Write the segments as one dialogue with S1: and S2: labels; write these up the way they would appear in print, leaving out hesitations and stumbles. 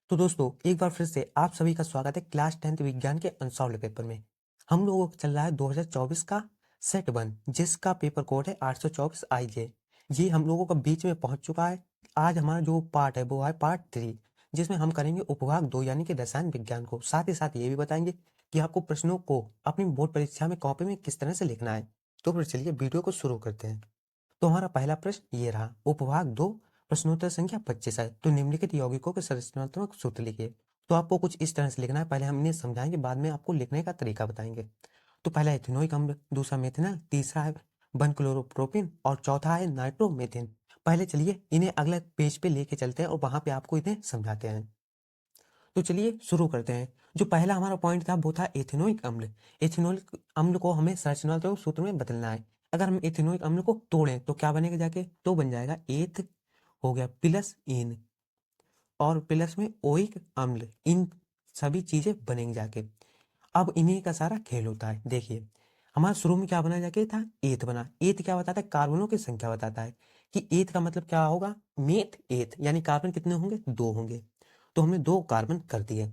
S1: तो दोस्तों एक बार फिर से आप सभी का स्वागत है क्लास 10th विज्ञान के अनसॉल्व्ड पेपर में। हम लोगों को चल रहा है 2024 का सेट 1 जिसका पेपर कोड है 824 आईजे। ये हम लोगों का बीच में पहुंच चुका है। आज हमारा जो पार्ट है वो है पार्ट 3, जिसमें हम करेंगे उपभाग 2 यानी कि रसायन विज्ञान को। साथ ही साथ ये भी बताएंगे कि आपको प्रश्नों को अपनी बोर्ड परीक्षा में कॉपी में किस तरह से लिखना है। तो फिर चलिए वीडियो को शुरू करते हैं। तो हमारा पहला प्रश्न ये रहा, उपभाग 2 प्रश्नोत्तर संख्या 25 है। तो निम्नलिखित यौगिकों के संरचनात्मक सूत्र लिखिए। तो आपको कुछ इस तरह से लिखना है, पहले हम इन्हें समझाएंगे, बाद में आपको लिखने का तरीका बताएंगे। तो पहला इथेनोइक अम्ल, दूसरा मेथनॉल, तीसरा है वन क्लोरोप्रोपिन और चौथा है नाइट्रोमेथिन। पहले चलिए इन्हें अगले पेज पे लेके चलते हैं और वहां पे आपको इन्हें समझाते हैं। तो चलिए शुरू करते हैं। जो पहला हमारा पॉइंट था वो था एथेनोइक अम्ल। एथेनोइक अम्ल को हमें संरचनात्मक सूत्र में बदलना है। अगर हम एथेनोइक अम्ल को तोड़ें तो क्या बनेगा जाके, तो बन जाएगा एथ हो गया प्लस इन और प्लस में ओइक अम्ल, इन सभी चीजें बनेंगी जाके। अब इन्हीं का सारा खेल होता है। देखिए हमारा शुरू में क्या बना जाके था, एथ बना। एथ क्या बताता है, कार्बनों की संख्या बताता है कि एथ का मतलब क्या होगा, मेथ एथ, यानी कार्बन कितने होंगे, 2 होंगे। तो हमने 2 कार्बन कर दिए।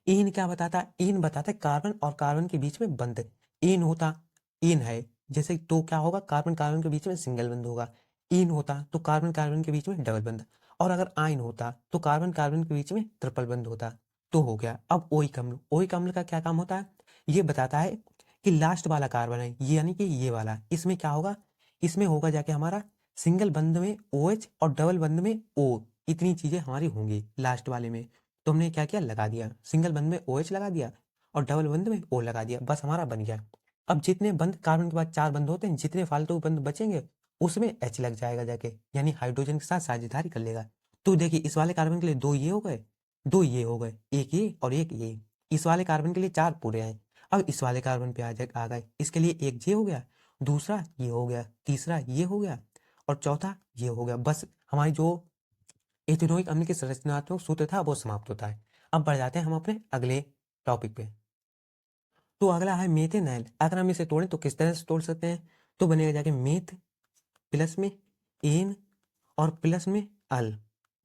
S1: इन क्या बताता है, इन बताता है कार्बन और कार्बन के बीच में बंध। इन होता, इन है जैसे, तो क्या होगा, कार्बन कार्बन के बीच में सिंगल बंध होगा। इन होता तो कार्बन कार्बन के बीच में डबल बंध। और अगर आइन होता तो कार्बन कार्बन के बीच में ट्रिपल बंध होता। तो हो गया। अब ओइक अम्ल, ओइक अम्ल का क्या काम होता है, ये बताता है कि लास्ट वाला कार्बन है ये, यानी कि ये वाला, इसमें क्या होगा, इसमें होगा जाके हमारा सिंगल बंध में OH और डबल बंध में O। इतनी चीजें हमारी होंगी लास्ट वाले में। तो हमने क्या किया, लगा दिया, सिंगल बंध में OH लगा दिया और डबल बंध में O लगा दिया, बस हमारा बन गया। अब जितने बंध, कार्बन के बाद 4 बंध होते हैं, जितने फालतू बंध बचेंगे उसमें H लग जाएगा जाके, यानी हाइड्रोजन के साथ साझेदारी कर लेगा। तो देखिए इस वाले कार्बन के लिए 2 ये हो गए, 2 ये हो गए, एक ये और एक ये। इस वाले कार्बन के लिए 4 पूरे आए। अब इस वाले कार्बन पे आ गए, इसके लिए एक ये हो गया, दूसरा ये हो गया, तीसरा ये हो गया और चौथा ये हो गया। बस हमारी जो एथेनोइक अम्ल के संरचनात्मक सूत्र था वो समाप्त होता है। अब बढ़ जाते हैं हम अपने अगले टॉपिक पे। तो अगला है मेथेनॉल। अगर हम इसे तोड़ें तो किस तरह से तोड़ सकते हैं, तो बनेगा जाके मेथ प्लस में एन और प्लस में अल,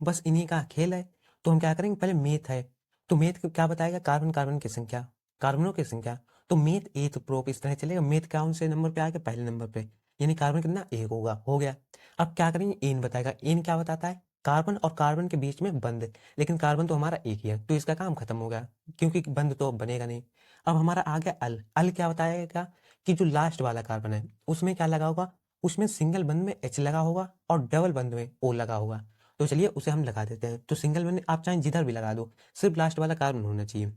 S1: बस इन्हीं का खेल है। तो हम क्या करेंगे, पहले मेथ है तो मेथ को क्या बताएगा, कार्बन कार्बन की संख्या, कार्बनों की संख्या। तो मेथ एथ प्रोप इस तरह चलेगा। मेथ कौन से नंबर पे आएगा, पहले नंबर पे, यानी कार्बन कितना, एक होगा, हो गया। अब क्या करेंगे, एन बताएगा। एन क्या बताता है, कार्बन और कार्बन के बीच में बंध। लेकिन कार्बन तो हमारा एक ही है तो इसका काम खत्म हो गया, क्योंकि बंध तो बनेगा नहीं। अब हमारा आ गया अल। अल क्या बताएगा कि जो लास्ट वाला कार्बन है उसमें क्या लगा होगा, उसमें सिंगल बंध में H लगा होगा और डबल बंध में O लगा होगा। तो चलिए उसे हम लगा देते हैं। तो सिंगल बंध आप चाहे जिधर भी लगा दो, सिर्फ लास्ट वाला कार्बन होना चाहिए।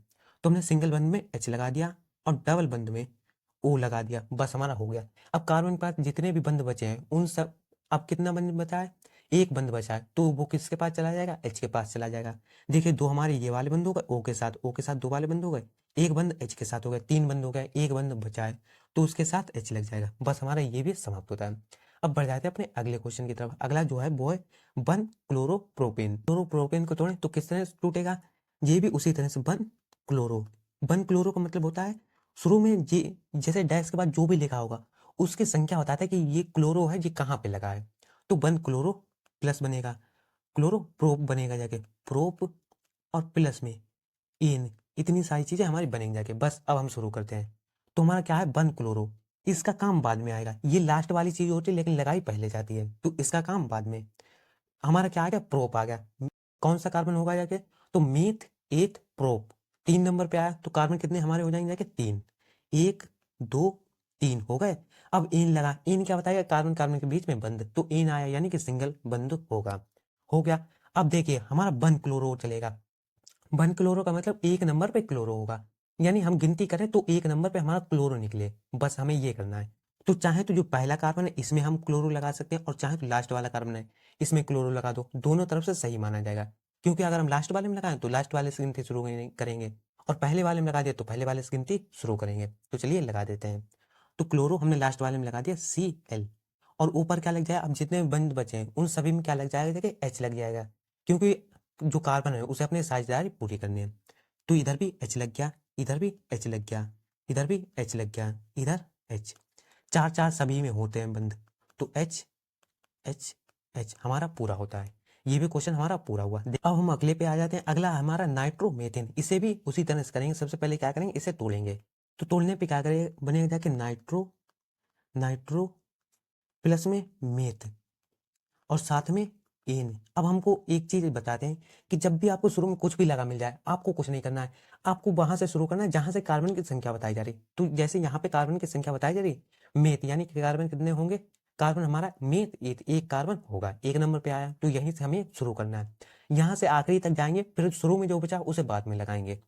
S1: तो हमने सिंगल बंध में H लगा दिया और डबल बंध में O लगा दिया, बस हमारा हो गया। अब कार्बन के पास जितने भी बंध बचे हैं उन सब, अब कितना बंध बचा है, एक बंध बचा है, तो वो किसके पास चला जाएगा, H के पास चला जाएगा। देखिए 2 हमारे ये वाले बंध हो गए O के साथ, O के साथ 2 वाले बंध हो गए, एक बंध H के साथ हो गया, 3 बंध हो गए, एक बंध बचा है तो उसके साथ H लग जाएगा, बस हमारा ये भी समाप्त होता है। अब बढ़ जाते हैं अपने अगले क्वेश्चन की तरफ। अगला जो है वो है वन क्लोरोप्रोपेन। क्लोरोप्रोपेन को तोड़ें तो किस तरह से टूटेगा, ये भी उसी तरह से वन क्लोरो। वन क्लोरो का मतलब होता है शुरू में ये, जैसे डैश के बाद जो भी लिखा होगा उसकी संख्या बताता है कि ये क्लोरो है, ये कहाँ पे लगा है। तो वन क्लोरो प्लस बनेगा, क्लोरो प्रोप बनेगा जाके, प्रोप और प्लस में इन, इतनी सारी चीजें हमारी बनेंगी जाके। बस अब हम शुरू करते हैं। तो हमारा क्या है, वन क्लोरो, इसका काम बाद में आएगा, ये लास्ट वाली चीज होती है लेकिन लगाई पहले जाती है, तो इसका काम बाद में। हमारा क्या आ गया, प्रोप आ गया। कौन सा कार्बन होगा जाके, तो मेथ एथ प्रोप, 3 नंबर पे आया तो कार्बन कितने हमारे हो जाएंगे जाके, 3, 1 2 3 हो गए। अब इन लगा, इन क्या बताएगा, कार्बन कार्बन के बीच में बंध, तो इन आया यानी कि सिंगल बंध होगा, हो गया। अब देखिए हमारा वन क्लोरो चलेगा। वन क्लोरो का मतलब 1 नंबर पे क्लोरो होगा, यानी हम गिनती करें तो 1 नंबर पे हमारा क्लोरो निकले, बस हमें ये करना है। तो चाहे तो जो पहला कार्बन है इसमें हम क्लोरो लगा सकते हैं और चाहे तो लास्ट वाला कार्बन है इसमें क्लोरो लगा दो, दोनों तरफ से सही माना जाएगा। क्योंकि अगर हम लास्ट वाले में लगाएं तो लास्ट वाले से गिनती शुरू करेंगे और पहले वाले में लगा दिया तो पहले वाले से गिनती शुरू करेंगे। तो चलिए लगा देते हैं। तो क्लोरो हमने लास्ट वाले में लगा दिया Cl, और ऊपर क्या लग जाए, अब जितने भी बंद बचे हैं उन सभी में क्या लग जाएगा, देखिए H लग जाएगा, क्योंकि जो कार्बन है उसे अपने साझेदारी पूरी करनी है। तो इधर भी H लग गया, इधर भी H लग गया, इधर भी H लग गया, इधर H, 4 4 सभी में होते हैं बंद, तो H H H हमारा पूरा होता है। ये भी क्वेश्चन हमारा पूरा हुआ। अब हम अगले पे आ जाते हैं। अगला हमारा नाइट्रोमेथेन। इसे भी उसी तरह से करेंगे। सबसे पहले क्या करेंगे, इसे तोड़ेंगे। तो तोड़ने पे क्या करेंगे, बनेगा जाके नाइट्रो प्लस में मेथ और साथ में एन। अब हमको एक चीज बताते हैं कि जब भी आपको शुरू में कुछ भी लगा मिल जाए, आपको कुछ नहीं करना है, आपको वहां से शुरू करना है जहां से कार्बन की संख्या बताई जा रही। तो जैसे यहाँ पे कार्बन की संख्या बताई जा रही, मेथ यानी कि कार्बन कितने होंगे, कार्बन हमारा मेथ एक कार्बन होगा, 1 नंबर पे आया, तो यहीं से हमें शुरू करना है। यहाँ से आखिरी तक जाएंगे, फिर शुरू में जो बचा उसे बाद में लगाएंगे।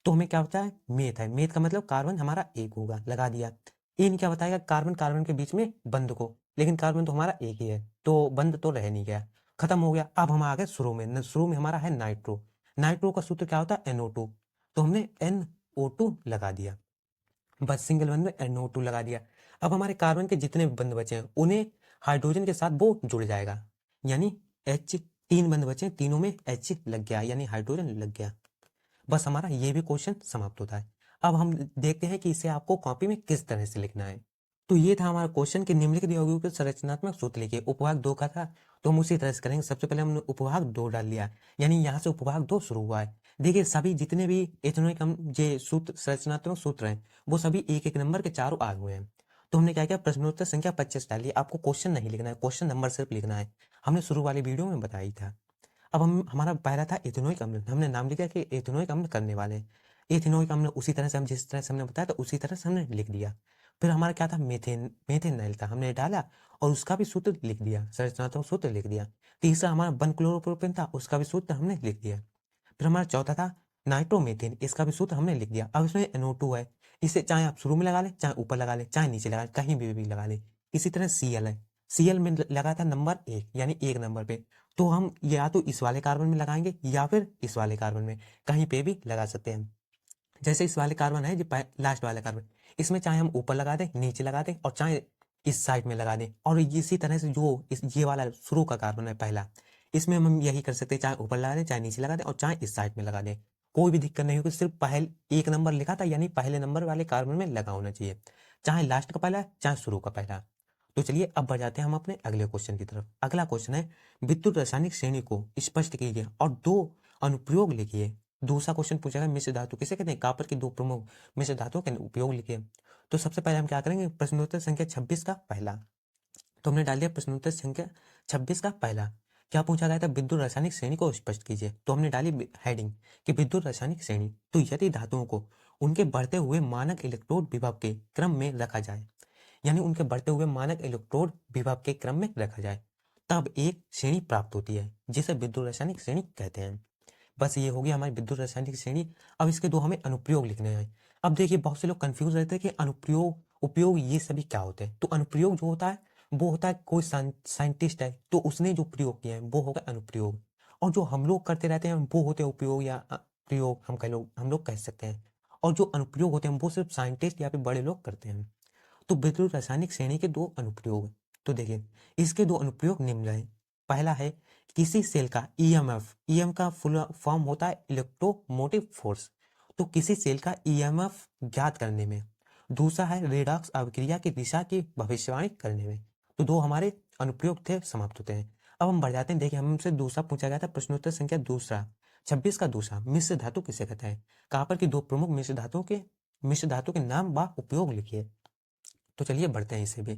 S1: तो हमें क्या बचा है, मेथ है। मेथ का मतलब कार्बन हमारा एक होगा, लगा दिया। इन क्या बताएगा, कार्बन कार्बन के बीच में बंध को, लेकिन कार्बन तो हमारा एक ही है, तो बंध तो रह नहीं गया, खत्म हो गया। अब हम आ गए शुरू में। शुरू में हमारा है नाइट्रो। नाइट्रो का सूत्र क्या होता है, NO2। तो हमने NO2 लगा दिया, बस सिंगल बंध में NO2 लगा दिया। अब हमारे कार्बन के जितने भी बंध बचे हैं उन्हें हाइड्रोजन के साथ वो जुड़ जाएगा, यानी H, 3 बंध बचे हैं, तीनों में H लग गया, यानी हाइड्रोजन लग गया। बस हमारा ये भी क्वेश्चन समाप्त होता है। अब हम देखते हैं कि इसे आपको कॉपी में किस तरह से लिखना है। तो ये था हमारा क्वेश्चन कि निम्नलिखित यौगिकों के संरचनात्मक सूत्र लिखिए। उपभाग 2 का था, तो हम उसी तरह से करेंगे। सबसे पहले हमने उपभाग 2 डाल लिया, यानी यहाँ से उपभाग 2 शुरू हुआ है। देखिए सभी जितने भी एथेनोइक ये सूत्र संरचनात्मक सूत्र हैं, वो सभी एक एक नंबर के चारों आए हुए हैं। तो हमने क्या किया, प्रश्नोत्तर संख्या 25 डाली। आपको क्वेश्चन नहीं लिखना है, क्वेश्चन नंबर सिर्फ लिखना है, हमने शुरू वाली वीडियो में बताई था। अब हमारा पहला था एथेनोइक अम्ल, हमने नाम लिखा कि एथेनोइक अम्ल करने वाले हैं। एथेनोइक अम्ल उसी तरह से हम जिस तरह से हमने बताया था उसी तरह से हमने लिख दिया। फिर हमारा क्या था, मेथेनाइल था, हमने डाला और उसका भी सूत्र लिख दिया, संरचनात्मक सूत्र लिख दिया। तीसरा हमारा 1 क्लोरोप्रोपेन था, उसका भी सूत्र हमने लिख दिया। फिर हमारा चौथा था नाइट्रोमेथेन, इसका भी सूत्र हमने लिख दिया। अब इसमें NO2 है, इसे चाहे आप शुरू में लगा लें, चाहे ऊपर लगा लें, चाहे नीचे लगा लें, कहीं भी लगा लें। इसी तरह Cl है, Cl में लगा था नंबर 1, यानी 1 नंबर पे। तो हम या तो इस वाले कार्बन में लगाएंगे या फिर इस वाले कार्बन में, कहीं पे भी लगा सकते हैं। जैसे इस वाले कार्बन है, जो लास्ट वाला कार्बन, इसमें चाहे हम ऊपर लगा दें, नीचे लगा दें, और चाहे इस साइड में लगा दें। और इसी तरह से जो ये वाला शुरू का कार्बन है पहला, इसमें हम यही कर सकते हैं, चाहे ऊपर लगा दें, चाहे नीचे लगा दें, और चाहे इस साइड में लगा दें, कोई भी दिक्कत नहीं होगी। सिर्फ पहले 1 नंबर लिखा था, यानी पहले नंबर वाले कार्बन में लगा होना चाहिए, चाहे लास्ट का पहला चाहे शुरू का पहला। तो चलिए अब बढ़ जाते हैं हम अपने अगले क्वेश्चन की तरफ। अगला क्वेश्चन है, विद्युत रासायनिक श्रेणी को स्पष्ट कीजिए और 2 अनुप्रयोग लिखिए। दूसरा क्वेश्चन पूछा गया, मिश्र धातु किसे कहते हैं, कॉपर की 2 प्रमुख मिश्र धातुओं के उपयोग लिखिए। तो सबसे पहले हम क्या करेंगे, प्रश्नोत्तर संख्या 26 का पहला। तो हमने डाल दिया प्रश्नोत्तर संख्या 26 का पहला। क्या पूछा गया था, विद्युत रासायनिक श्रेणी को स्पष्ट कीजिए। तो हमने डाली हेडिंग कि विद्युत रासायनिक श्रेणी। तो यदि धातुओं को उनके बढ़ते हुए मानक इलेक्ट्रोड विभव के क्रम में रखा जाए, यानी उनके बढ़ते हुए मानक इलेक्ट्रोड विभव के क्रम में रखा जाए, तब एक श्रेणी प्राप्त होती है, जिसे विद्युत रासायनिक श्रेणी कहते हैं। बस ये होगी हमारी विद्युत रासायनिक श्रेणी। अब इसके 2 हमें अनुप्रयोग लिखने हैं। अब देखिए बहुत से लोग कंफ्यूज रहते हैं कि अनुप्रयोग उपयोग ये सभी क्या होते हैं। तो अनुप्रयोग जो होता है वो होता है, कोई साइंटिस्ट है तो उसने जो प्रयोग किया है वो होगा अनुप्रयोग, और जो हम लोग करते रहते हैं वो होते हैं उपयोग या प्रयोग, हम लोग कह सकते हैं। और जो अनुप्रयोग होते हैं वो सिर्फ साइंटिस्ट या फिर बड़े लोग करते हैं। तो विद्युत रासायनिक श्रेणी के 2 अनुप्रयोग। तो देखिए इसके 2 अनुप्रयोग निम्न है। पहला है, किसी सेल का ईएमएफ, ईएम का फुल फॉर्म होता है इलेक्ट्रोमोटिव फोर्स, तो किसी सेल का ईएमएफ ज्ञात करने में। दूसरा है, रेडॉक्स अभिक्रिया की दिशा की भविष्यवाणी करने में। तो 2 हमारे अनुप्रयोग थे, समाप्त होते हैं। अब हम बढ़ जाते हैं। देखिए हमसे दूसरा पूछा गया था, प्रश्नोत्तर संख्या दूसरा 26 का दूसरा, मिश्र धातु किसे कहते हैं। कॉपर की 2 प्रमुख मिश्र धातु के नाम व उपयोग लिखिए। तो चलिए बढ़ते हैं इसे भी।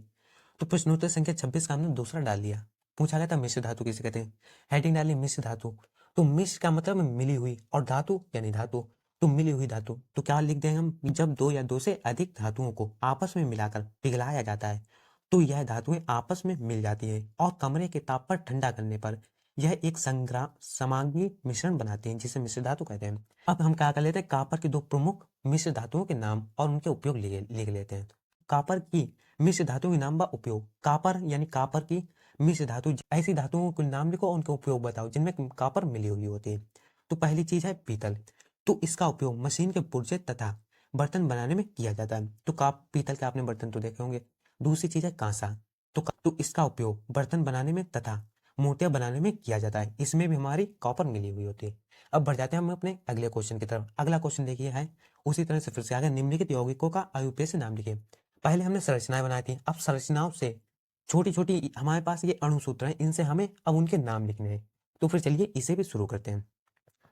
S1: तो प्रश्नोत्तर संख्या 26 का हमने दूसरा डाल लिया। पूछा गया था मिश्र धातु किसे कहते हैं, हेडिंग डाली मिश्र धातु। तो मिश्र का मतलब मिली हुई, और धातु यानी धातु, तो मिली हुई धातु। तो क्या लिख देंगे हम, जब 2 या 2 से अधिक धातुओं को आपस में मिलाकर पिघलाया जाता है तो यह धातुएं आपस में मिल जाती हैं, और कमरे के ताप पर ठंडा करने पर यह एक समांगी मिश्रण बनाती हैं, जिसे मिश्र धातु कहते हैं। अब हम क्या कर लेते हैं, कॉपर की 2 प्रमुख मिश्र धातुओं के नाम और उनके उपयोग लिख लेते हैं। कॉपर की मिश्र धातु के नाम व उपयोग। कॉपर यानी कॉपर की मिश्र धातु, ऐसी धातुओं के नाम लिखो और उनका उपयोग बताओ जिनमें कॉपर मिली हुई होती है। तो पहली चीज है पीतल। तो इसका उपयोग मशीन के पुर्जे तथा बर्तन बनाने में किया जाता है। तो पीतल के आपने बर्तन तो देखे होंगे। दूसरी चीज है कांसा। तो इसका उपयोग बर्तन बनाने में तथा मूर्तियां बनाने में किया जाता है। इसमें भी हमारी कॉपर मिली हुई होती है। अब बढ़ जाते हैं हम अपने अगले क्वेश्चन की तरफ। अगला क्वेश्चन देखिए है उसी तरह से फिर से आगे, निम्नलिखित यौगिकों का अयुपेय से नाम लिखिए। पहले हमने संरचनाएं बनाई थी, अब संरचनाओं से छोटी छोटी हमारे पास ये अणुसूत्र हैं, इनसे हमें अब उनके नाम लिखने हैं। तो फिर चलिए इसे भी शुरू करते हैं।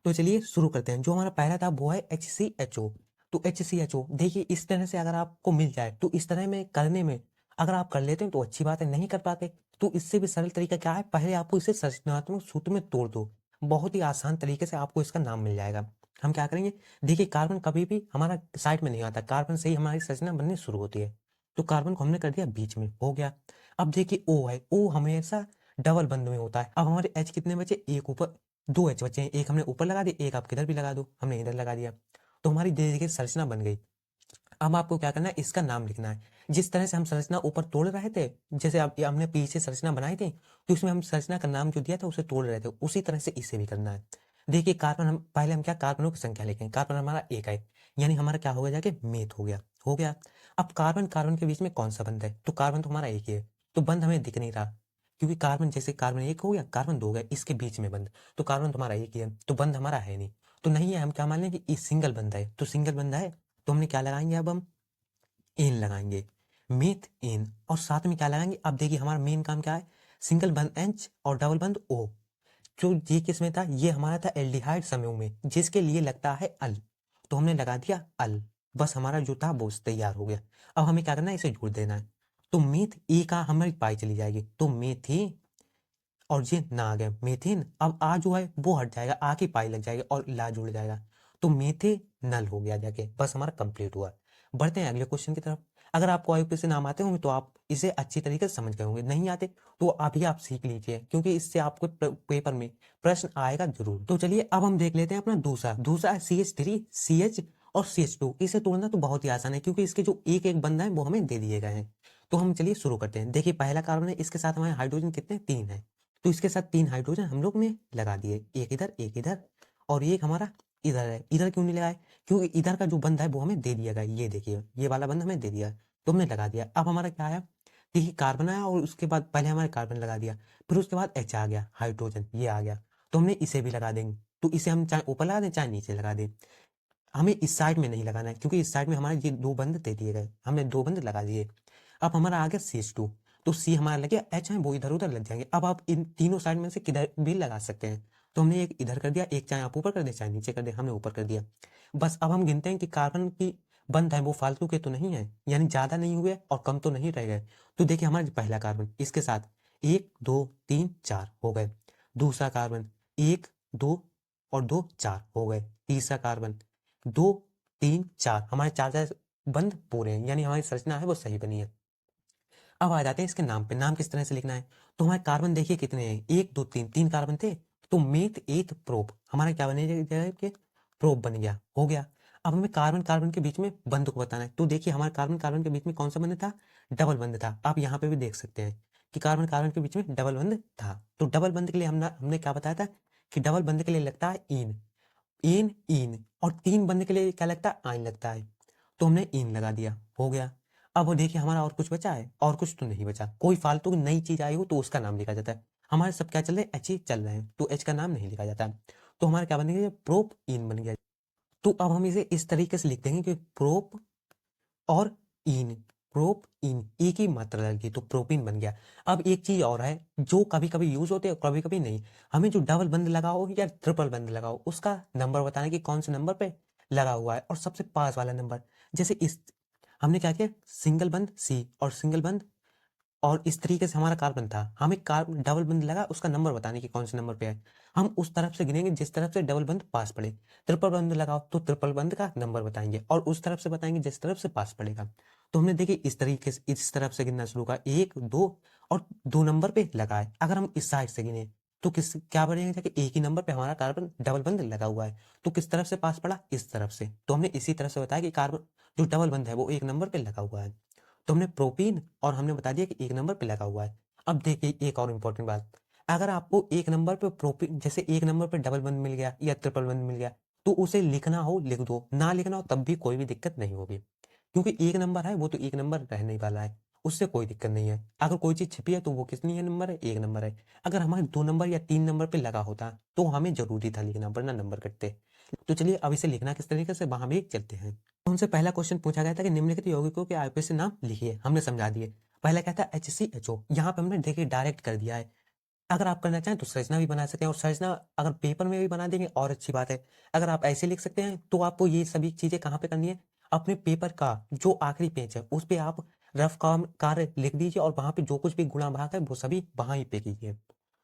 S1: तो चलिए शुरू करते हैं। जो हमारा पहला था वो है HCHO। तो HCHO देखिए इस तरह से अगर आपको मिल जाए तो इस तरह में करने में अगर आप कर लेते हैं तो अच्छी बात है, नहीं कर पाते तो इससे भी सरल तरीका क्या है, पहले आपको इसे संरचनात्मक सूत्र में तोड़ दो। बहुत ही आसान तरीके से आपको इसका नाम मिल जाएगा। हम क्या करेंगे, देखिए कार्बन कभी भी हमारा साइड में नहीं आता, कार्बन से ही हमारी संरचना बननी शुरू होती है। तो कार्बन को हमने कर दिया बीच में, हो गया। अब देखिए O है, O हमेशा डबल बंध में होता है। अब हमारे H कितने बचे, एक ऊपर, दो H बचे हैं, एक हमने ऊपर लगा दिया, एक आप किधर भी लगा दो, हमने इधर लगा दिया। तो हमारी देखिए संरचना बन गई। अब आपको क्या करना है, इसका नाम लिखना है। जिस तरह से हम संरचना ऊपर तोड़ रहे थे, जैसे अब हमने पीछे संरचना बनाई थी तो इसमें हम संरचना का नाम जो दिया था उसे तोड़ रहे थे, उसी तरह से इसे भी करना है। देखिए कार्बन, हम पहले हम क्या कार्बनों की संख्या लिखेंगे। कार्बन हमारा एक है, यानी हमारा क्या हो गया, जाके मेथ हो गया, हो गया। अब कार्बन कार्बन के बीच में कौन सा बंध है, तो कार्बन तो हमारा एक ही है, तो बंध हमें दिख नहीं रहा, क्योंकि कार्बन जैसे कार्बन एक हो गया, कार्बन दो हो गया, इसके बीच में बंध, तो कार्बन तुम्हारा एक ही है, तो बंध हमारा है नहीं। तो नहीं है, हम क्या मान लें कि इस सिंगल बंध है, तो सिंगल बंध है तो हमने क्या लगाएंगे, अब हम एन लगाएंगे, मेथ एन। और साथ में क्या लगाएंगे, अब देखिए हमारा मेन काम क्या है, सिंगल बंध एच और डबल बंध ओ। जो ये किस में था, ये हमारा था एल्डिहाइड समूह में, जिसके लिए लगता है अल, तो हमने लगा दिया अल। बस हमारा जो था वो तैयार हो गया। अब हमें क्या करना है, इसे जोड़ देना है। तो मेथ ए का हमारी पाई चली जाएगी, तो मेथी, और ये ना आ गया मेथिन। अब आ जो है वो हट जाएगा, आ की पाई लग जाएगी और ला जुड़ जाएगा, तो मेथिनल हो गया जाके, बस हमारा कंप्लीट हुआ। बढ़ते हैं अगले क्वेश्चन की तरफ। अगर आपको आईयूपीएसी नाम आते होंगे तो आप इसे अच्छी तरीके से समझ गए होंगे, नहीं आते तो अभी आप सीख लीजिए, क्योंकि इससे आपको पेपर में प्रश्न आएगा जरूर। तो चलिए अब हम देख लेते हैं अपना दूसरा। दूसरा है CH3, CH और CH2। इसे तोड़ना तो बहुत ही आसान है, क्योंकि इसके जो एक एक बंधा है वो हमें दे दिए गए हैं। तो हम चलिए शुरू करते हैं। देखिए पहला कार्बन है, इसके साथ हमारे हाइड्रोजन कितने, तीन है, तो इसके साथ तीन हाइड्रोजन हम लोग ने लगा दिए, एक इधर और एक हमारा इधर है। इधर क्यों नहीं लगाए, क्योंकि इधर का जो बंध है वो हमें दे दिया गया, ये देखिए ये वाला बंध हमें दे दिया, तो हमने लगा दिया। अब हमारा क्या आया, देखिए कार्बन आया और उसके बाद पहले हमारे कार्बन लगा दिया, फिर उसके बाद H आ गया, हाइड्रोजन ये आ गया, तो हमने इसे भी लगा देंगे। तो इसे हम चाहे ऊपर लगा दें चाहे नीचे लगा दें, हमें इस साइड में नहीं लगाना है, क्योंकि इस साइड में हमारे ये दो बंद दे दिए गए, हमने दो बंद लगा दिए। अब हमारा आ गया CH2, तो C हमारा लग गया, H है वो इधर उधर लग जाएंगे। अब आप इन तीनों साइड में से किधर भी लगा सकते हैं, तो हमने एक इधर कर दिया, एक चाहे आप ऊपर कर दे चाहे नीचे कर दे, हमने ऊपर कर दिया। बस अब हम गिनते हैं कि कार्बन की बंध है वो फालतू के तो नहीं है, यानी ज्यादा नहीं हुए और कम तो नहीं रह गए। तो देखिए हमारा पहला कार्बन, इसके साथ एक दो तीन चार हो गए, दूसरा कार्बन एक दो और दो चार हो गए, तीसरा कार्बन दो तीन चार, हमारे चार चार बंद पूरे हैं, यानी हमारी संरचना है वो सही बनी है। अब आ जाते हैं इसके नाम पे, नाम किस तरह से लिखना है। तो हमारे कार्बन देखिए कितने हैं, एक दो तीन, तीन कार्बन थे, तो मेथ एथ प्रोप हमारा क्या बनेगा, कि प्रोप बन गया, हो गया। अब हमें कार्बन कार्बन के बीच में बंध को बताना है, तो देखिए हमारे कार्बन कार्बन के बीच में कौन सा बंध था, डबल बंध था। आप यहाँ पे भी देख सकते हैं कि कार्बन कार्बन के बीच में डबल बंध था। तो डबल बंध के लिए हमने क्या बताया था, कि डबल बंध के लिए लगता है इन, इन इन, और तीन बनने के लिए क्या लगता है, आइन लगता है, तो हमने इन लगा दिया, हो गया। अब वो देखिए हमारा और कुछ बचा है, और कुछ तो नहीं बचा, कोई फालतू की नई चीज आई हो तो उसका नाम लिखा जाता है। हमारे सब क्या चल रहे हैं, एच ही चल रहे हैं, तो एच का नाम नहीं लिखा जाता। तो हमारा क्या बन गया, प्रोप इन बन गया। तो अब हम इसे इस तरीके से लिख देंगे कि प्रोप और इन, प्रोप इन एक ही मात्रा लगी तो प्रोपीन बन गया। अब एक चीज और है जो कभी कभी यूज होते हैं कभी कभी नहीं, हमें जो डबल बंद लगाओ या ट्रिपल बंद लगाओ उसका नंबर बताना कि कौन से नंबर पे लगा हुआ है, और सबसे पास वाला नंबर। जैसे इस हमने क्या किया, सिंगल बंद सी और सिंगल बंद, और इस तरीके से हमारा कार्बन था, हमें कार्बन डबल बंद लगा उसका नंबर बताने की कौन से नंबर पे है, हम उस तरफ से गिनेंगे जिस तरफ से डबल बंद पास पड़े। ट्रिपल बंद लगाओ तो ट्रिपल बंद का नंबर बताएंगे, और उस तरफ से बताएंगे जिस तरफ से पास पड़ेगा। तो हमने देखिए इस तरीके से इस तरफ से गिनना शुरू करा, एक दो और दो नंबर पे लगाए। अगर हम इस साइड से गिने तो किस क्या बनेगा कि एक ही नंबर पे हमारा कार्बन डबल बंद लगा हुआ है, तो किस तरफ से पास पड़ा, इस तरफ से। तो हमने इसी तरफ से बताया कि कार्बन जो डबल बंद है वो एक नंबर पे लगा हुआ है, तो हमने प्रोपीन और हमने बता दिया कि एक नंबर पे लगा हुआ है। अब देखिए एक और इम्पोर्टेंट बात, अगर आपको एक नंबर पे प्रोपीन, जैसे एक नंबर पे डबल बंद मिल गया या ट्रिपल बंद मिल गया, तो उसे लिखना हो लिख दो, ना लिखना हो तब भी कोई भी दिक्कत नहीं होगी, क्योंकि एक नंबर है वो तो एक नंबर रहने ही वाला है, उससे कोई दिक्कत नहीं है। अगर कोई चीज छिपी है तो वो कितनी है, नंबर है, एक नंबर है। अगर हमारे दो नंबर या तीन नंबर पे लगा होता तो हमें जरूरी था लिखना, वरना नंबर कटते। तो चलिए अब इसे लिखना किस तरीके से वहां भी चलते हैं। तो उनसे पहला क्वेश्चन पूछा गया था कि निम्नलिखित यौगिकों के आईयूपीएसी नाम लिखिए, हमने समझा दिए। पहला क्या था, HCHO, यहाँ पे हमने देखिए डायरेक्ट कर दिया है, अगर आप करना चाहें तो संरचना भी बना सकते हैं, और संरचना अगर पेपर में भी बना देंगे और अच्छी बात है। अगर आप ऐसे लिख सकते हैं तो आपको ये सभी चीजें कहाँ पे करनी है, अपने पेपर का जो आखिरी पेज है उस पे आप रफ काम कार्य लिख दीजिए, और वहां पे जो कुछ भी गुणा भाग है वो सभी वहां ही पे कीजिए।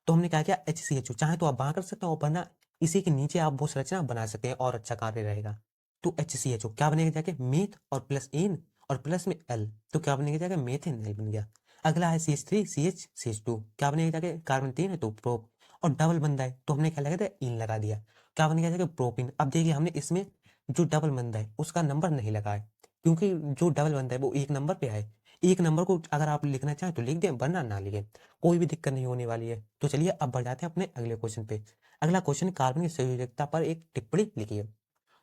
S1: तो हमने क्या किया, HCHO चाहे तो आप वहां कर सकते हैं, और वरना इसी के नीचे आप वो संरचना बना सकते हैं और अच्छा कार्य रहेगा। तो HCHO क्या बनेगा जाके, मेथ और प्लस एन और प्लस में एल, तो क्या बनेगा जाके, मेथेन एल बन गया। अगला है CH3 CH CH2, क्या बनेगा जाके, कार्बन 3 है तो प्रोप, और डबल बंदा है तो हमने क्या लगा दिया, इन लगा दिया, क्या बनेगा जाके, प्रोपिन। अब देखिए हमने इसमें जो डबल बंदा है उसका नंबर नहीं लगा है, क्योंकि जो डबल बंदा है वो एक नंबर पे है। एक नंबर को अगर आप लिखना चाहें तो लिख दें, वरना ना लिखें, कोई भी दिक्कत नहीं होने वाली है। तो चलिए अब बढ़ जाते हैं अपने अगले क्वेश्चन पे। अगला क्वेश्चन, कार्बन की संयोजकता पर एक टिप्पणी लिखिए।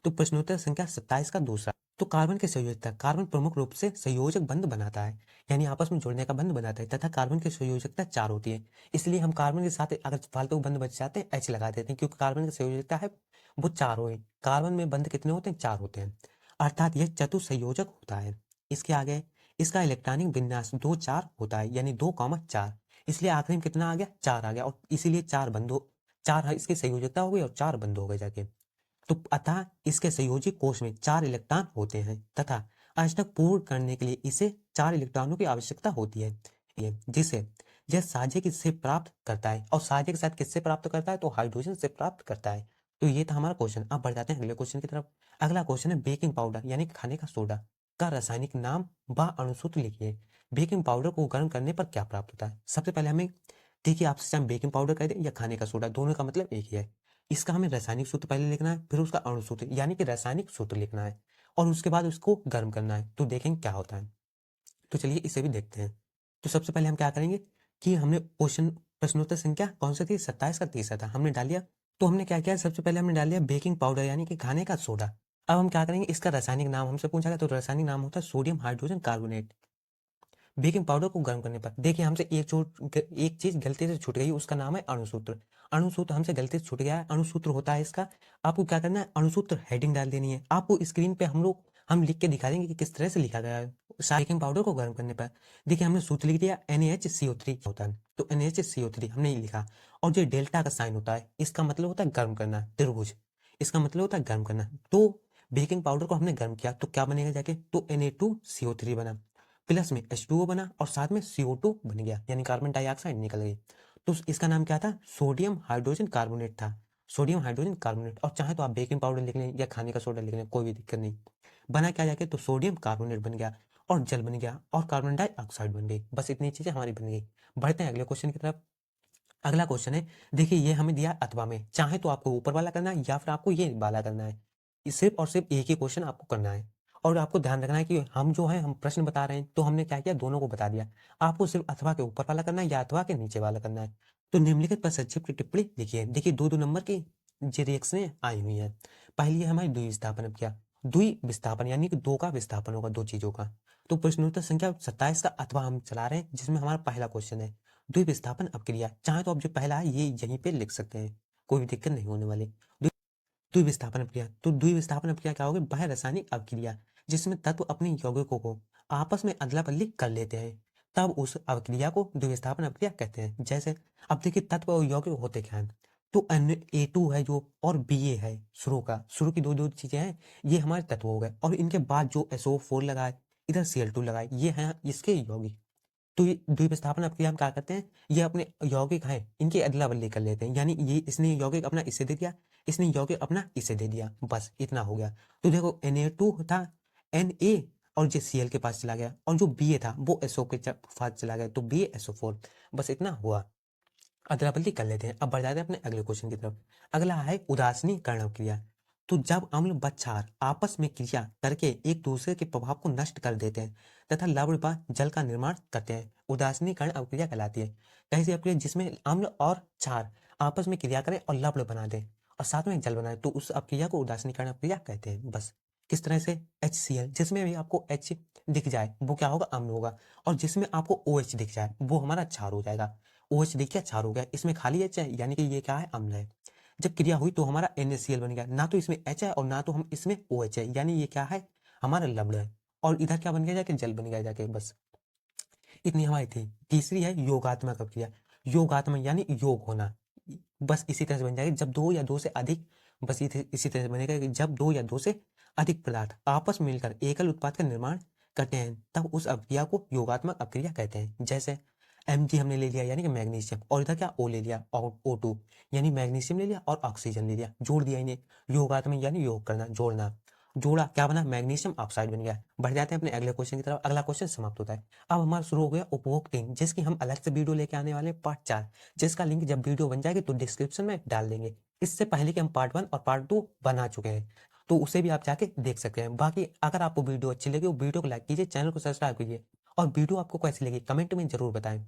S1: तो प्रश्नोत्तर संख्या 27 का दूसरा, तो कार्बन की संयोजकता, कार्बन प्रमुख रूप से संयोजक बंध बनाता है, यानी आपस में जुड़ने का बंध बनाता है, तथा कार्बन की संयोजकता 4 होती है। इसलिए हम कार्बन के साथ अगर फालतू बंध बच जाते हैं H लगा देते हैं, क्योंकि कार्बन की संयोजकता है वो 4 हो। कार्बन में बंध कितने होते हैं, 4 होते हैं, अर्थात यह चतुसंयोजक होता है। इसके आगे इसका इलेक्ट्रॉनिक विन्यास 2 4 होता है, यानी 2 4, इसलिए आखिरी में कितना आ गया, 4 आ गया, और इसीलिए 4 बंधो, 4 इसकी संयोजकता हो गई और 4 बंध हो गए जाके। तो अतः इसके संयोजी कोष में 4 इलेक्ट्रॉन होते हैं, तथा अष्टक पूर्ण करने के लिए इसे 4 इलेक्ट्रॉनों की आवश्यकता होती है, जिसे यह साझे किससे प्राप्त करता है, और साझे के साथ किससे प्राप्त करता है, तो हाइड्रोजन से प्राप्त करता है। तो ये था हमारा क्वेश्चन। अब बढ़ जाते हैं अगले क्वेश्चन की तरफ। अगला क्वेश्चन है, बेकिंग पाउडर यानी खाने का सोडा का रासायनिक नाम व अणुसूत्र लिखिए। बेकिंग पाउडर को गर्म करने पर क्या प्राप्त होता है। सबसे पहले हमें देखिए, आपसे चाहे बेकिंग पाउडर कह दे या खाने का सोडा, दोनों का मतलब एक ही है। इसका हमें रासायनिक सूत्र पहले लिखना है, फिर उसका अणु सूत्र यानी कि रासायनिक सूत्र लिखना है, और उसके बाद उसको गर्म करना है, तो देखेंगे क्या होता है। तो चलिए इसे भी देखते हैं। तो सबसे पहले हम क्या करेंगे कि हमने क्वेश्चन प्रश्नोत्तर संख्या कौन सा थी, 27 का तीसरा था, हमने डाल दिया। तो हमने क्या किया, सबसे पहले हमने डाल दिया बेकिंग पाउडर यानी कि खाने का सोडा। अब हम क्या करेंगे, इसका रासायनिक नाम हमसे पूछा गया, तो रासायनिक नाम होता है sodium hydrogen carbonate. Baking powder को गर्म करने पर देखिए हमसे एक चीज गलती से छूट गई, उसका नाम है अणुसूत्र। अणुसूत्र हमसे गलती से छूट गया है, अणुसूत्र होता है इसका, आपको क्या करना है, अणुसूत्र हेडिंग डाल देनी है। आपको स्क्रीन पे हम लिख के दिखा देंगे कि किस तरह से लिखा गया है। बेकिंग पाउडर को गर्म करने पर देखिए हमने सूत्र लिख दिया, NaHCO3 होता है, तो NaHCO3 हमने ही लिखा। और जो डेल्टा का साइन होता है इसका मतलब होता है गर्म करना, त्रिभुज, इसका मतलब होता है गर्म करना। तो बेकिंग पाउडर को हमने गर्म किया तो क्या बनेगा जाके, तो Na2CO3 बना, प्लस में H2O बना, और साथ में CO2 बन गया, यानी कार्बन डाइऑक्साइड निकल गई। तो इसका नाम क्या था, सोडियम हाइड्रोजन कार्बोनेट था, सोडियम हाइड्रोजन कार्बोनेट। और चाहे तो आप बेकिंग पाउडर लिख लें या खाने का सोडा लिख लें, कोई भी दिक्कत नहीं। बना क्या जाके, तो सोडियम कार्बोनेट बन गया, और जल बन गया, और कार्बन डाइऑक्साइड बन गई। बस इतनी चीजें हमारी बन गई। बढ़ते हैं अगले क्वेश्चन की तरफ। अगला क्वेश्चन है, देखिए ये हमें दिया अथवा में, चाहे तो आपको ऊपर वाला करना है या फिर आपको ये वाला करना है। ये सिर्फ और सिर्फ एक ही क्वेश्चन आपको करना है, और आपको ध्यान रखना है कि हम जो है हम प्रश्न बता रहे हैं, तो हमने क्या किया, दोनों को बता दिया। आपको सिर्फ अथवा के ऊपर वाला करना है या अथवा के नीचे वाला करना है। तो निम्नलिखित पर संक्षिप्त की टिप्पणी लिखिए। देखिए दो दो नंबर की जो रिएक्शनें आई हुई हैं। पहली है हमारी द्विविस्थापन। अब क्या, द्विविस्थापन यानी कि दो का विस्थापन होगा, दो चीजों का। तो प्रश्नोत्तर संख्या 27 का अथवा हम चला रहे हैं, जिसमें हमारा पहला क्वेश्चन है द्विविस्थापन अपक्रिया। चाहे तो आप जो पहला है ये यहीं पे लिख सकते हैं, कोई भी दिक्कत नहीं होने वाली। द्विविस्थापन अपक्रिया, तो द्विविस्थापन अपक्रिया क्या होगी, वह रासायनिक अपक्रिया जिसमें तत्व अपने यौगिकों को आपस में अदला बदली कर लेते हैं, तब उस अपक्रिया को द्विविस्थापन अपक्रिया कहते हैं। जैसे अब देखिए तत्व और यौगिक होते क्या हैं, तो Na2 है जो, और Ba है शुरू की दो दो चीजें हैं, ये हमारे तत्व हो गए, और इनके बाद जो SO4 लगा है, इधर Cl2 लगा है, ये हैं इसके यौगिक। तो ये द्विविस्थापन अपक्रिया हम क्या करते हैं, ये अपने यौगिक हैं इनकी अदला बदली कर लेते हैं, यानी ये इसने यौगिक अपना इसे दे दिया, इसने यौगिक अपना इसे दे दिया, बस इतना हो गया। तो देखो Na2 था, Na और जो Cl के पास चला गया, और जो Ba था वो SO के पास चला गया, तो BaSO4, बस इतना हुआ। अदला बदली कर लेते हैं। अब बढ़ जाते हैं अपने अगले क्वेश्चन की तरफ। अगला है उदासीनीकरण क्रिया। तो जब अम्ल व क्षार आपस में क्रिया करके एक दूसरे के प्रभाव को नष्ट कर देते हैं तथा लवण व जल का निर्माण करते हैं, उदासीनीकरण अवक्रिया कहलाती है। कैसी अवक्रिया, जिसमें अम्ल और क्षार आपस में क्रिया करें और लवण बना दें और साथ में जल बनाए, तो उस अवक्रिया को उदासीनीकरण अवक्रिया कहते हैं। बस किस तरह से, HCl जिसमें भी आपको H दिख जाए वो क्या होगा, अम्ल होगा, और जिसमें आपको OH दिख जाए वो हमारा क्षार हो जाएगा। OH दिख गया, क्षार हो गया, इसमें खाली H है, यानी कि ये क्या है, अम्ल है। जब क्रिया हुई तो हमारा NaCl बन गया, ना तो इसमें H है और ना तो हम इसमें OH है, यानी ये क्या है, हमारा लवण है। और इधर क्या बन गया जाके, जल बन गया जाके, बस इतनी हमारी थी। तीसरी है योगात्मक अपक्रिया। योगात्मक यानी योग होना। बस इसी तरह से बन जाएगा जब दो या दो से अधिक, बस इसी तरह से बनेगा कि जब दो या दो से अधिक पदार्थ आपस में मिलकर एकल उत्पाद का निर्माण करते हैं तब उस अभिक्रिया को योगात्मक अभिक्रिया कहते हैं। जैसे Mg हमने ले लिया यानी कि मैग्नीशियम, और इधर क्या O ले लिया, और O2 यानी मैग्नीशियम ले लिया और ऑक्सीजन ले लिया, जोड़ दिया इन्हें। योगात्मक यानी योग करना, जोड़ना, जोड़ा, क्या बना, मैग्नीशियम ऑक्साइड बन गया। बढ़ जाते हैं अपने अगले क्वेश्चन की तरफ। अगला क्वेश्चन समाप्त होता है। अब हमारा शुरू हो गया उपभोग 3, जिसकी हम अलग से वीडियो लेके आने वाले पार्ट 4, जिसका लिंक जब वीडियो बन जाएगी तो डिस्क्रिप्शन में डाल देंगे। इससे पहले कि हम पार्ट 1 और पार्ट 2 बना चुके हैं, तो उसे भी आप जाके देख सकते हैं। बाकी अगर आपको वीडियो अच्छी लगी, वीडियो को लाइक कीजिए, चैनल को सब्सक्राइब कीजिए, और वीडियो आपको कैसी लगी कमेंट में जरूर बताएं।